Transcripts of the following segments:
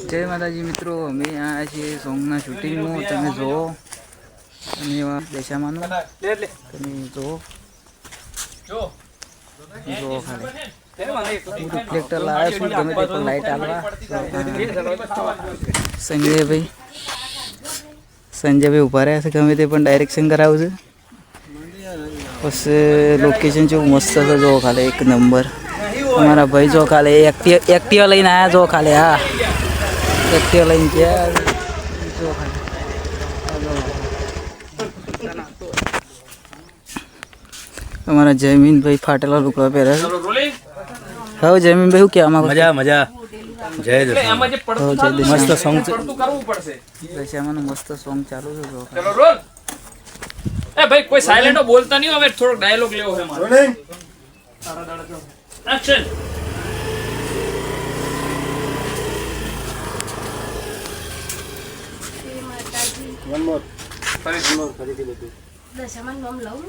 જય માતાજી મિત્રો, અમે આવ્યા છીએ સોંગના શૂટિંગમાં. તમે જુઓ, અને એવા દશામાનું તમે જુઓ ખાલી રિફ્લેક્ટર લાવે છે. ગમે તે પણ લાઇટ આવવા સંજયભાઈ ઉભા રહ્યા છે. ગમે તે પણ ડાયરેક્શન કરાવું છે. પછી લોકેશન જેવું મસ્ત છે. જો ખાલી એક નંબર. અમારા ભાઈ જો ખાલી એક્ટિવા લઈને આવ્યા. જો ખાલી હા એક્ટિવા લઈને ગયા. જો ખાલી અમારા જયમીનભાઈ ફાટેલા લુગડા પહેરે છે. હવે જયમીનભાઈ શું કહેવા માંગો? મજા મજા. જય મસ્ત સોંગ દશામાનું મસ્ત સોંગ ચાલુ છે. જો એ ભાઈ કોઈ સાયલેન્ટો બોલતા નહીં. હવે થોડો ડાયલોગ લેવો છે મારે. એક્શન. One more. દશામાન નામ લઉં?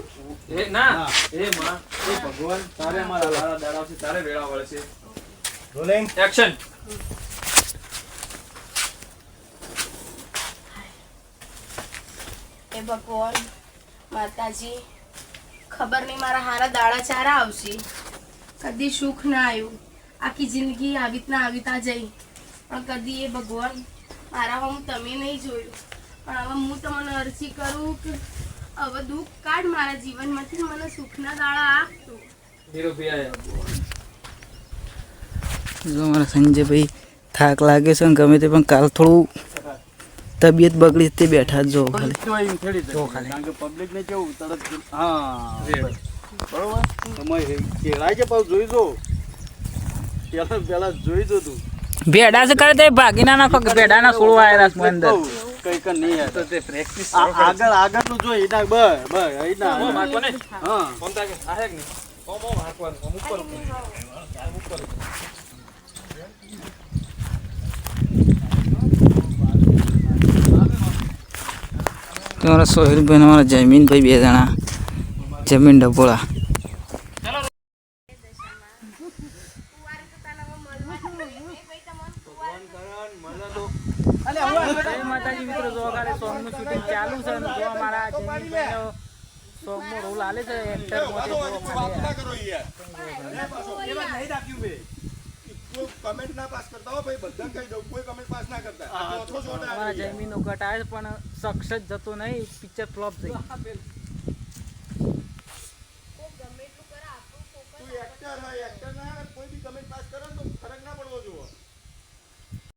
એ ના એ માં એ ભગવાન તારે મારા લારા દાડાવશે, તારે વેળા વળશે. Rolling action. એ ભગવાન માતાજી, ખબર નહીં મારા હારા દાડા ચારા આવશે. કદી સુખ ના આવ્યું. આખી જિંદગી આવી રીતના આવીતા જઈ, પણ કદી એ ભગવાન મારા હું તમે નહીં જોયું. પણ હવે હું તમને અરજી કરું કે હવે દુઃખ કાઢ મારા જીવનમાંથી, મને સુખના દાડા આપતો. હીરો ભાઈ જો અમારા સંજયભાઈ થાક લાગે છે. ગમે તે પણ કાલ થોડું તબિયત બગડી તે બેઠા જ. જો ખાલી કારણ કે પબ્લિક ને કેવું તરત હા બરોબર સમય કેળાય છે પાછું જોઈ જો પેલા જોઈ જો તું ભેડા છે કરે તે ભાગીના નાખો કે ભેડાના સોળવા આવ્યા છે અંદર. કઈ કઈ નહીં તો તે પ્રેક્ટિસ આગળ નું જોઈ એના બસ એના મારકો ને હા ફોન તાકે આ હે કે નહીં કોમો મારવાનું ઉપર તમારા સોહેલભાઈ અમારા જમીનભાઈ બે જણા જમીન ડબોળા. માતાજી મિત્રો જો ખાલી સોંગનું શૂટિંગ ચાલુ છે. અને જો અમારા જમીનભાઈનો સોંગનો રોલ આલે છે એક્ટર મોટે. કમેન્ટ ના પાસ કરતા હો ભાઈ, બધા કહી દઉં કોઈ કમેન્ટ પાસ ના કરતા. અમારા જમીનનો કટ આવે પણ સક્સેસ જતો નહીં. પિક્ચર ફ્લોપ થઈ. તું એક્ટર હોય, એક્ટર ના કોઈ બી કમેન્ટ પાસ કરો તો ફરક ના પડવો જોઈએ.